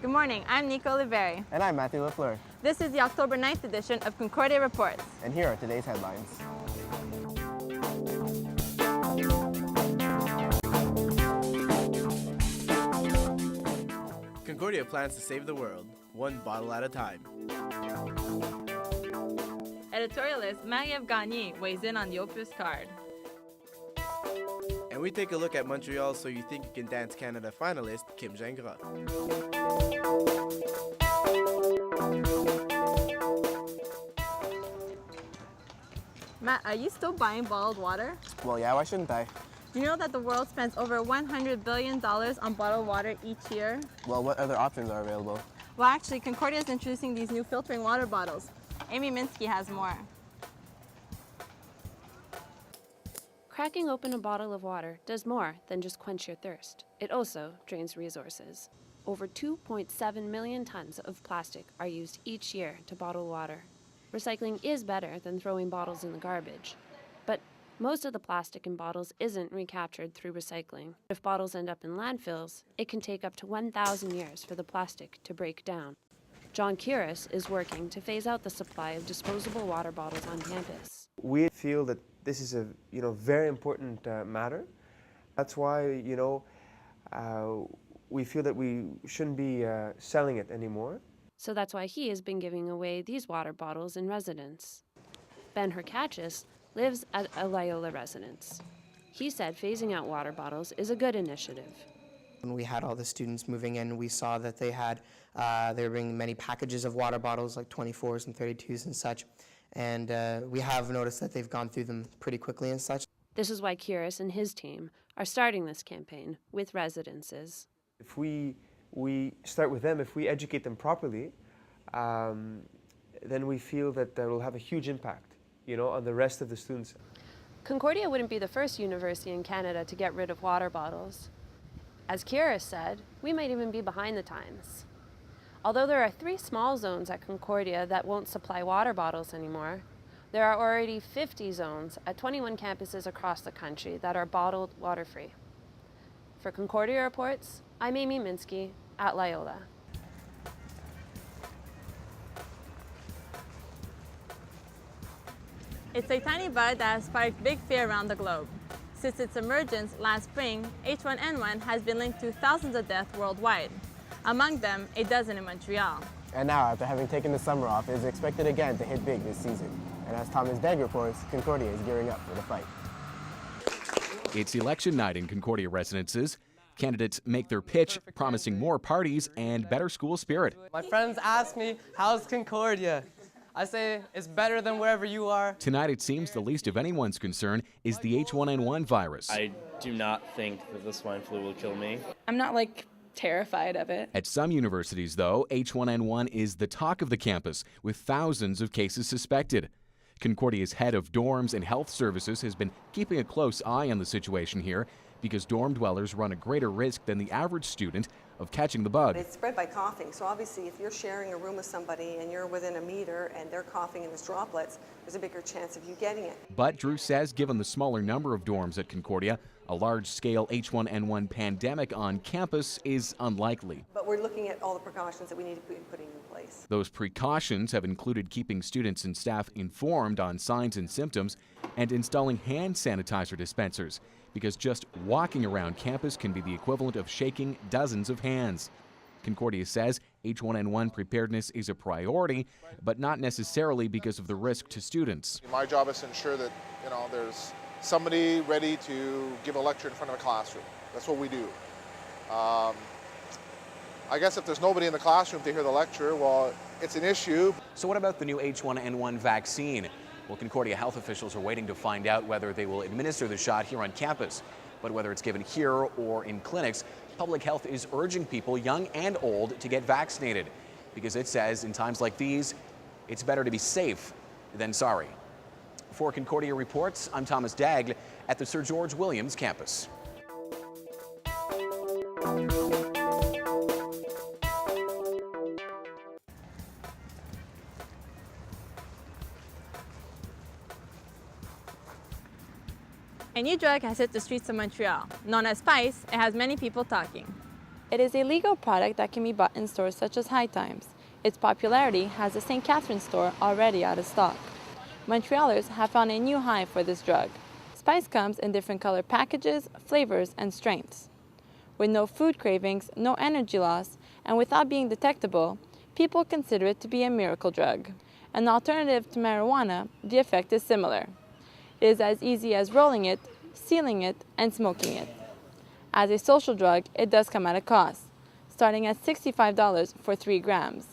Good morning, I'm Nico Oliveri. And I'm Matthew Lafleur. This is the October 9th edition of Concordia Reports. And here are today's headlines. Concordia plans to save the world, one bottle at a time. Editorialist Marie-Ève Gagné weighs in on the Opus card. And we take a look at Montreal So You Think You Can Dance Canada finalist Kim Gingras. Matt, are you still buying bottled water? Well, yeah, why shouldn't I? Do you know that the world spends over $100 billion on bottled water each year? Well, what other options are available? Well, actually, Concordia is introducing these new filtering water bottles. Amy Minsky has more. Cracking open a bottle of water does more than just quench your thirst. It also drains resources. Over 2.7 million tons of plastic are used each year to bottle water. Recycling is better than throwing bottles in the garbage. But most of the plastic in bottles isn't recaptured through recycling. If bottles end up in landfills, it can take up to 1,000 years for the plastic to break down. John Curis is working to phase out the supply of disposable water bottles on campus. We feel that this is a very important matter. That's why we feel that we shouldn't be selling it anymore. So that's why he has been giving away these water bottles in residence. Ben Herkachis lives at a Loyola residence. He said phasing out water bottles is a good initiative. When we had all the students moving in, we saw that they were bringing many packages of water bottles, like 24s and 32s and such. And we have noticed that they've gone through them pretty quickly and such. This is why Curis and his team are starting this campaign with residences. If we start with them, if we educate them properly, then we feel that that will have a huge impact, on the rest of the students. Concordia wouldn't be the first university in Canada to get rid of water bottles. As Curis said, we might even be behind the times. Although there are 3 small zones at Concordia that won't supply water bottles anymore, there are already 50 zones at 21 campuses across the country that are bottled water-free. For Concordia Reports, I'm Amy Minsky at Loyola. It's a tiny bud that has sparked big fear around the globe. Since its emergence last spring, H1N1 has been linked to thousands of deaths worldwide. Among them, a dozen in Montreal. And now, after having taken the summer off, it is expected again to hit big this season. And as Thomas Degg reports, Concordia is gearing up for the fight. It's election night in Concordia residences. Candidates make their pitch, promising more parties and better school spirit. My friends ask me, how's Concordia? I say, it's better than wherever you are. Tonight, it seems the least of anyone's concern is the H1N1 virus. I do not think that the swine flu will kill me. I'm not terrified of it. At some universities, though, H1N1 is the talk of the campus, with thousands of cases suspected. Concordia's head of dorms and health services has been keeping a close eye on the situation here because dorm dwellers run a greater risk than the average student of catching the bug. It's spread by coughing, so obviously if you're sharing a room with somebody and you're within a meter and they're coughing and there's droplets, there's a bigger chance of you getting it. But Drew says given the smaller number of dorms at Concordia, a large-scale H1N1 pandemic on campus is unlikely. But we're looking at all the precautions that we need to be putting in place. Those precautions have included keeping students and staff informed on signs and symptoms and installing hand sanitizer dispensers, because just walking around campus can be the equivalent of shaking dozens of hands. Concordia says H1N1 preparedness is a priority, but not necessarily because of the risk to students. My job is to ensure that there's somebody ready to give a lecture in front of a classroom. That's what we do. I guess if there's nobody in the classroom to hear the lecture, well, it's an issue. So what about the new H1N1 vaccine? Well, Concordia health officials are waiting to find out whether they will administer the shot here on campus. But whether it's given here or in clinics, public health is urging people, young and old, to get vaccinated, because it says in times like these, it's better to be safe than sorry. For Concordia Reports, I'm Thomas Daigle at the Sir George Williams campus. A new drug has hit the streets of Montreal. Known as Spice, it has many people talking. It is a legal product that can be bought in stores such as High Times. Its popularity has the St. Catherine store already out of stock. Montrealers have found a new high for this drug. Spice comes in different color packages, flavors, and strengths. With no food cravings, no energy loss, and without being detectable, people consider it to be a miracle drug. An alternative to marijuana, the effect is similar. It is as easy as rolling it, sealing it, and smoking it. As a social drug, it does come at a cost, starting at $65 for 3 grams,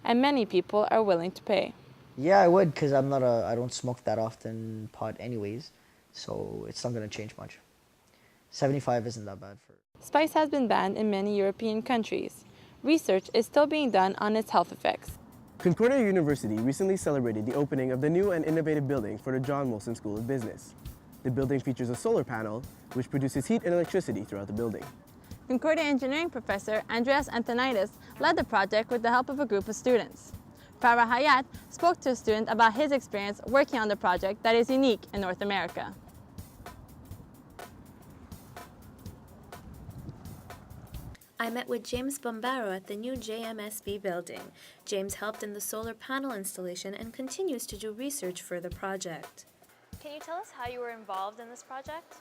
and many people are willing to pay. Yeah, I would, because I don't smoke that often pot anyways, so it's not going to change much. 75 isn't that bad for. Spice has been banned in many European countries. Research is still being done on its health effects. Concordia University recently celebrated the opening of the new and innovative building for the John Molson School of Business. The building features a solar panel, which produces heat and electricity throughout the building. Concordia engineering professor Andreas Antonitis led the project with the help of a group of students. Farah Hayat spoke to a student about his experience working on the project that is unique in North America. I met with James Bombaro at the new JMSB building. James helped in the solar panel installation and continues to do research for the project. Can you tell us how you were involved in this project?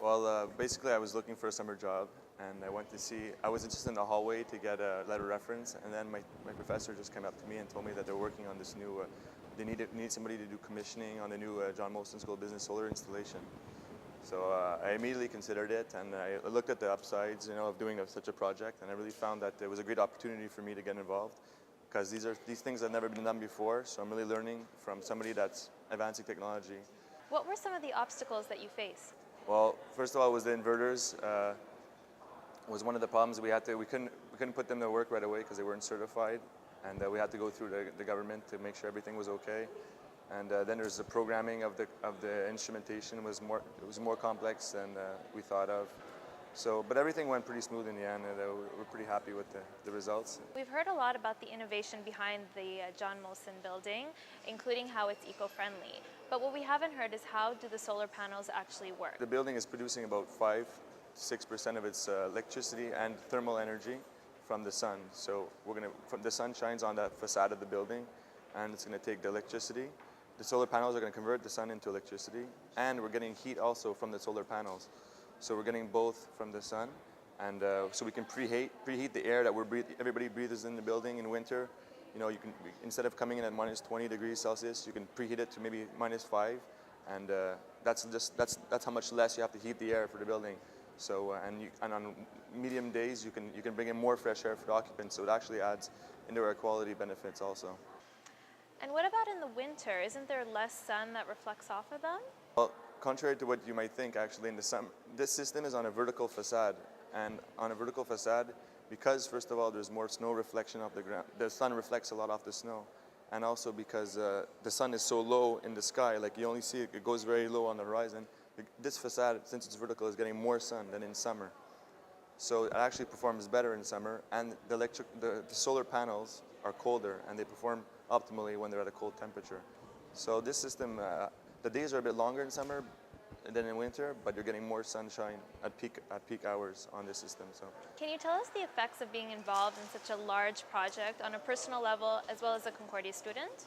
Well, basically I was looking for a summer job, and I was interested in the hallway to get a letter of reference, and then my professor just came up to me and told me that they're working on this new, they need somebody to do commissioning on the new John Molson School of Business solar installation. So I immediately considered it, and I looked at the upsides, of doing such a project, and I really found that it was a great opportunity for me to get involved, because these things have never been done before, so I'm really learning from somebody that's advancing technology. What were some of the obstacles that you faced? Well, first of all, was the inverters. Was one of the problems we couldn't put them to work right away because they weren't certified, and we had to go through the government to make sure everything was okay. And then there's the programming of the instrumentation was more complex than we thought of. So, but everything went pretty smooth in the end, and we're pretty happy with the results. We've heard a lot about the innovation behind the John Molson building, including how it's eco-friendly. But what we haven't heard is how do the solar panels actually work? The building is producing about 5 to 6% of its electricity and thermal energy from the sun. So the sun shines on that facade of the building, and it's going to take the electricity. The solar panels are going to convert the sun into electricity, and we're getting heat also from the solar panels. So we're getting both from the sun, and so we can preheat the air that everybody breathes in the building in winter. You can, instead of coming in at minus 20 degrees Celsius, you can preheat it to maybe minus 5, and that's how much less you have to heat the air for the building. So and on medium days you can bring in more fresh air for the occupants. So it actually adds indoor air quality benefits also. And what about in the winter? Isn't there less sun that reflects off of them? Well, contrary to what you might think, actually, in the summer, this system is on a vertical facade. And on a vertical facade, because, first of all, there's more snow reflection off the ground, the sun reflects a lot off the snow. And also because the sun is so low in the sky, like you only see it goes very low on the horizon. This facade, since it's vertical, is getting more sun than in summer. So it actually performs better in summer, and the solar panels are colder, and they perform optimally when they're at a cold temperature. So this system, the days are a bit longer in summer than in winter, but you're getting more sunshine at peak hours on this system. So, can you tell us the effects of being involved in such a large project on a personal level as well as a Concordia student?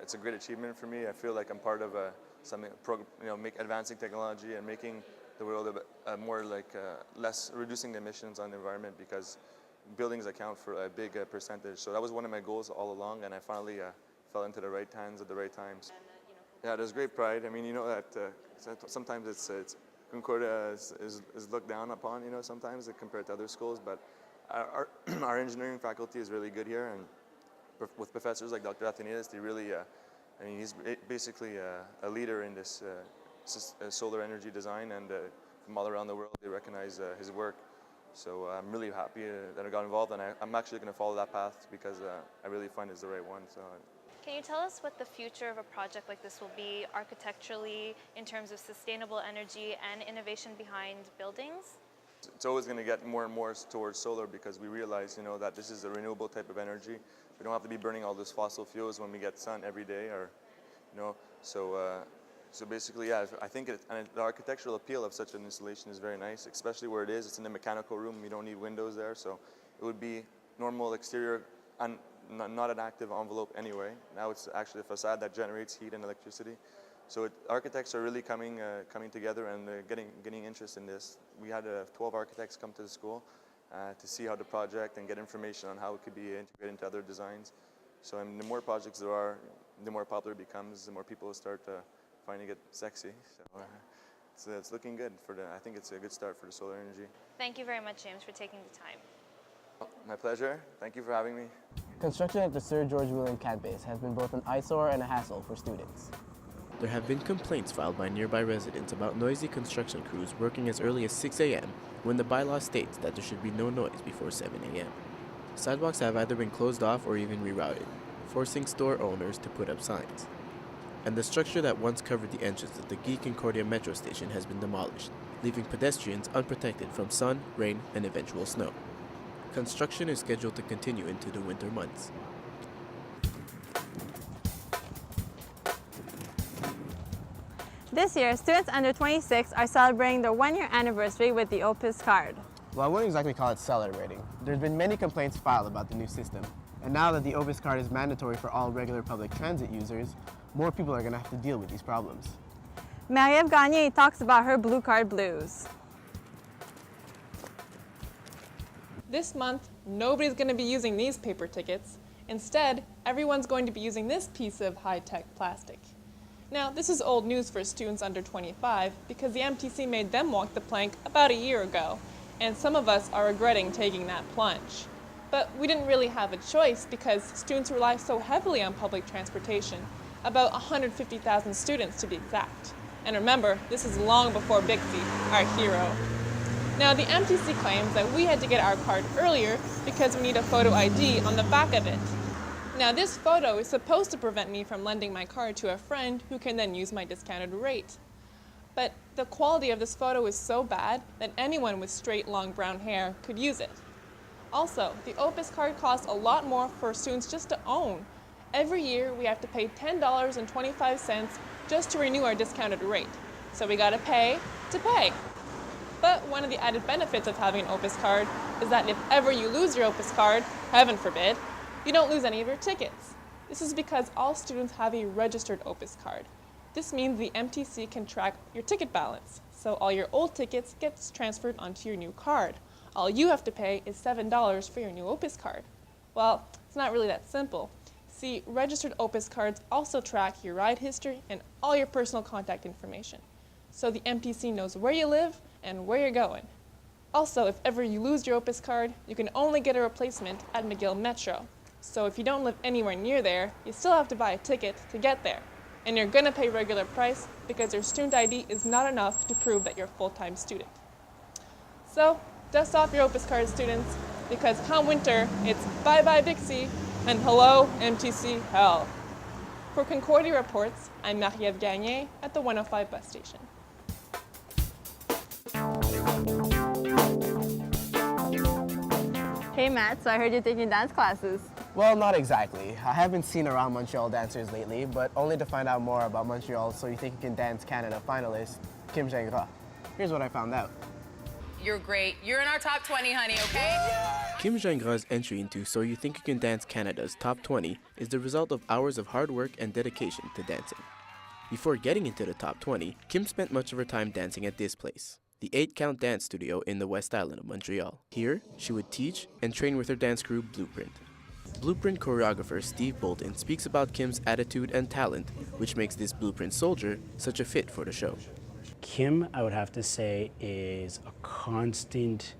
It's a great achievement for me. I feel like I'm part of something, advancing technology and making the world less, reducing the emissions on the environment, because buildings account for a big percentage. So that was one of my goals all along, and I finally fell into the right hands at the right times. Yeah, there's great pride. I mean, that sometimes it's Concordia is looked down upon, sometimes compared to other schools, but our engineering faculty is really good here, and with professors like Dr. Athenides, they really, he's basically a leader in this solar energy design, and from all around the world, they recognize his work. So I'm really happy that I got involved, and I'm actually going to follow that path because I really find it's the right one. So. Can you tell us what the future of a project like this will be architecturally in terms of sustainable energy and innovation behind buildings? It's always going to get more and more towards solar, because we realize, that this is a renewable type of energy. We don't have to be burning all those fossil fuels when we get sun every day, or, so So basically, yeah, I think the architectural appeal of such an installation is very nice, especially where it is. It's in a mechanical room. You don't need windows there, so it would be normal exterior and not an active envelope anyway. Now it's actually a facade that generates heat and electricity. So architects are really coming together and getting interest in this. We had 12 architects come to the school to see how the project and get information on how it could be integrated into other designs. So the more projects there are, the more popular it becomes, the more people start finding it sexy. So it's looking good I think it's a good start for the solar energy. Thank you very much, James, for taking the time. My pleasure. Thank you for having me. Construction at the Sir George William campus has been both an eyesore and a hassle for students. There have been complaints filed by nearby residents about noisy construction crews working as early as 6 a.m. when the bylaw states that there should be no noise before 7 a.m. Sidewalks have either been closed off or even rerouted, forcing store owners to put up signs. And the structure that once covered the entrance of the Concordia metro station has been demolished, leaving pedestrians unprotected from sun, rain, and eventual snow. Construction is scheduled to continue into the winter months. This year, students under 26 are celebrating their one-year anniversary with the Opus card. Well, I wouldn't exactly call it celebrating. There's been many complaints filed about the new system, and now that the Opus card is mandatory for all regular public transit users, more people are going to have to deal with these problems. Marie-Ève Gagné talks about her Blue Card blues. This month, nobody's going to be using these paper tickets. Instead, everyone's going to be using this piece of high-tech plastic. Now, this is old news for students under 25 because the MTC made them walk the plank about a year ago, and some of us are regretting taking that plunge. But we didn't really have a choice because students rely so heavily on public transportation, about 150,000 students to be exact. And remember, this is long before Bixby, our hero. Now, the MTC claims that we had to get our card earlier because we need a photo ID on the back of it. Now, this photo is supposed to prevent me from lending my card to a friend who can then use my discounted rate. But the quality of this photo is so bad that anyone with straight, long brown hair could use it. Also, the Opus card costs a lot more for students just to own. Every year, we have to pay $10.25 just to renew our discounted rate. So we gotta pay to pay. But one of the added benefits of having an Opus card is that if ever you lose your Opus card, heaven forbid, you don't lose any of your tickets. This is because all students have a registered Opus card. This means the MTC can track your ticket balance, so all your old tickets gets transferred onto your new card. All you have to pay is $7 for your new Opus card. Well, it's not really that simple. See, registered Opus cards also track your ride history and all your personal contact information. So the MTC knows where you live and where you're going. Also, if ever you lose your Opus card, you can only get a replacement at McGill Metro. So if you don't live anywhere near there, you still have to buy a ticket to get there. And you're gonna pay regular price because your student ID is not enough to prove that you're a full-time student. So, dust off your Opus card, students, because come winter, it's bye-bye Bixby and hello MTC hell. For Concordia Reports, I'm Marie-Ève Gagné at the 105 bus station. Hey Matt, so I heard you're taking dance classes. Well, not exactly. I haven't seen around Montreal dancers lately, but only to find out more about Montreal So You Think You Can Dance Canada finalist, Kim Gingras. Here's what I found out. You're great. You're in our top 20, honey, okay? Kim Gingras' entry into So You Think You Can Dance Canada's top 20 is the result of hours of hard work and dedication to dancing. Before getting into the top 20, Kim spent much of her time dancing at this place, the 8-Count Dance Studio in the West Island of Montreal. Here, she would teach and train with her dance crew Blueprint. Blueprint choreographer Steve Bolton speaks about Kim's attitude and talent, which makes this Blueprint soldier such a fit for the show. Kim, I would have to say, is a constant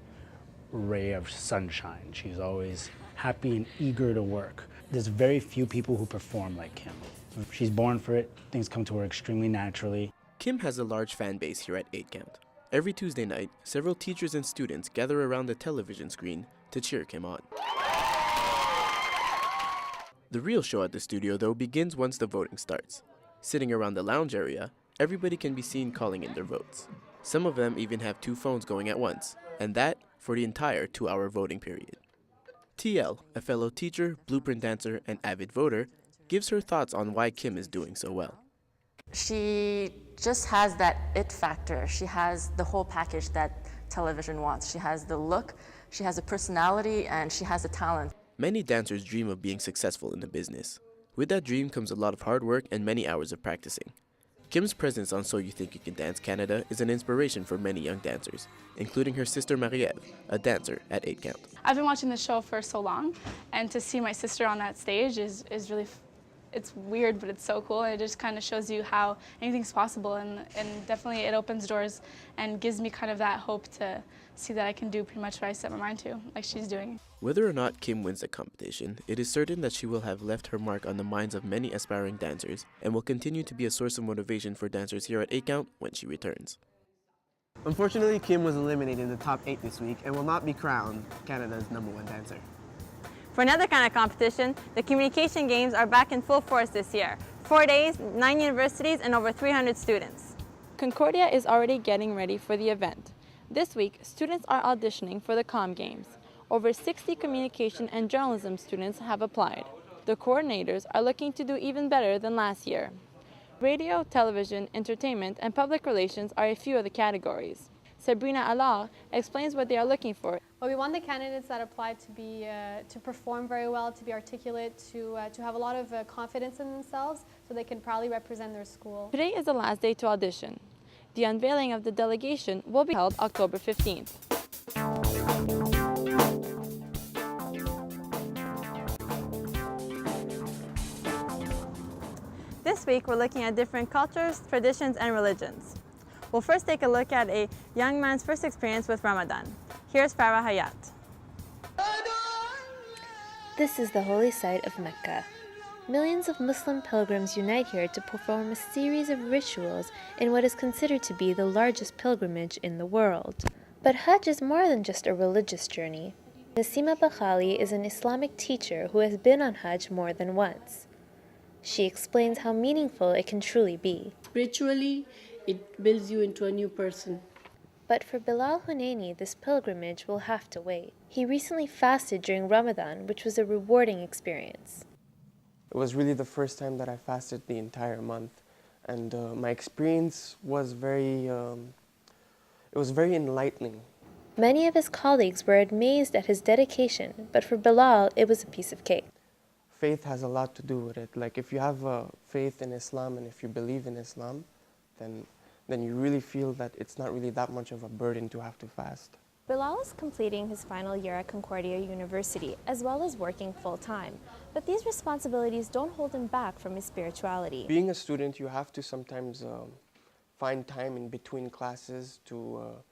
ray of sunshine. She's always happy and eager to work. There's very few people who perform like Kim. She's born for it. Things come to her extremely naturally. Kim has a large fan base here at 8-Count. Every Tuesday night, several teachers and students gather around the television screen to cheer Kim on. The real show at the studio, though, begins once the voting starts. Sitting around the lounge area, everybody can be seen calling in their votes. Some of them even have 2 phones going at once, and that for the entire 2-hour voting period. TL, a fellow teacher, Blueprint dancer, and avid voter, gives her thoughts on why Kim is doing so well. She just has that it factor. She has the whole package that television wants. She has the look, she has a personality, and she has the talent. Many dancers dream of being successful in the business. With that dream comes a lot of hard work and many hours of practicing. Kim's presence on So You Think You Can Dance Canada is an inspiration for many young dancers, including her sister Marie-Ève, a dancer at 8 Count. I've been watching the show for so long, and to see my sister on that stage is really, it's weird, but it's so cool. It just kind of shows you how anything's possible, and definitely it opens doors and gives me kind of that hope to see that I can do pretty much what I set my mind to, like she's doing. Whether or not Kim wins the competition, it is certain that she will have left her mark on the minds of many aspiring dancers and will continue to be a source of motivation for dancers here at 8 Count when she returns. Unfortunately, Kim was eliminated in the top 8 this week and will not be crowned Canada's #1 dancer. For another kind of competition, the Communication Games are back in full force this year. 4 days, 9 universities, and over 300 students. Concordia is already getting ready for the event. This week, students are auditioning for the Com Games. Over 60 communication and journalism students have applied. The coordinators are looking to do even better than last year. Radio, television, entertainment, and public relations are a few of the categories. Sabrina Allard explains what they are looking for. Well, we want the candidates that apply to be to perform very well, to be articulate, to have a lot of confidence in themselves, so they can proudly represent their school. Today is the last day to audition. The unveiling of the delegation will be held October 15th. This week, we're looking at different cultures, traditions, and religions. We'll first take a look at a young man's first experience with Ramadan. Here's Farah Hayat. This is the holy site of Mecca. Millions of Muslim pilgrims unite here to perform a series of rituals in what is considered to be the largest pilgrimage in the world. But Hajj is more than just a religious journey. Nasima Bakhali is an Islamic teacher who has been on Hajj more than once. She explains how meaningful it can truly be. Spiritually, it builds you into a new person. But for Bilal Hunaini, this pilgrimage will have to wait. He recently fasted during Ramadan, which was a rewarding experience. It was really the first time that I fasted the entire month, and my experience was very enlightening. Many of his colleagues were amazed at his dedication, but for Bilal, it was a piece of cake. Faith has a lot to do with it. Like if you have faith in Islam and if you believe in Islam, then you really feel that it's not really that much of a burden to have to fast. Bilal is completing his final year at Concordia University, as well as working full-time. But these responsibilities don't hold him back from his spirituality. Being a student, you have to sometimes find time in between classes to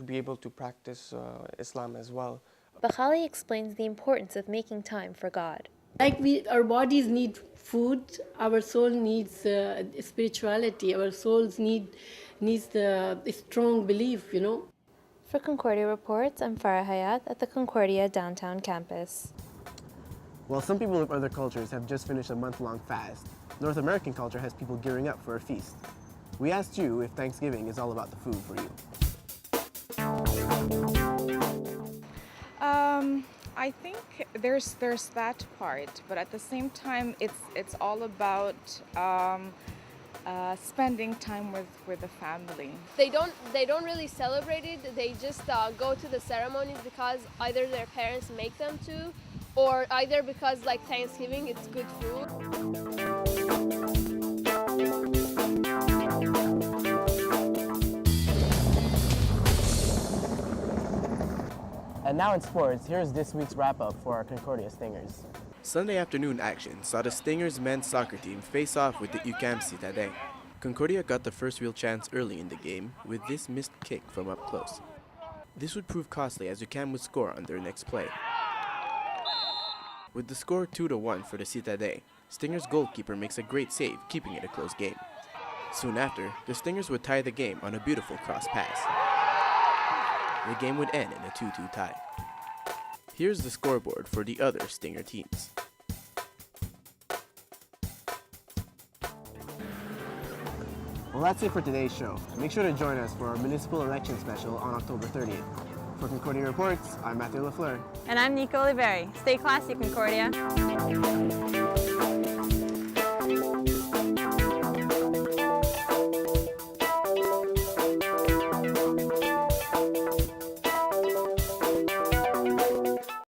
be able to practice Islam as well. Bakhali explains the importance of making time for God. Like our bodies need food, our soul needs spirituality, our souls needs the strong belief, you know. For Concordia Reports, I'm Farah Hayat at the Concordia downtown campus. While some people of other cultures have just finished a month-long fast, North American culture has people gearing up for a feast. We asked you if Thanksgiving is all about the food for you. I think there's that part, but at the same time, it's all about spending time with the family. They don't really celebrate it. They just go to the ceremonies because either their parents make them to, or either because like Thanksgiving, it's good food. And now in sports, here's this week's wrap-up for our Concordia Stingers. Sunday afternoon action saw the Stingers men's soccer team face off with the UQAM Citadin. Concordia got the first real chance early in the game with this missed kick from up close. This would prove costly as UQAM would score on their next play. With the score 2-1 for the Citadin, Stingers goalkeeper makes a great save, keeping it a close game. Soon after, the Stingers would tie the game on a beautiful cross pass. The game would end in a 2-2 tie. Here's the scoreboard for the other Stinger teams. Well, that's it for today's show. Make sure to join us for our municipal election special on October 30th. For Concordia Reports, I'm Matthew Lafleur. And I'm Nico Oliveri. Stay classy, Concordia.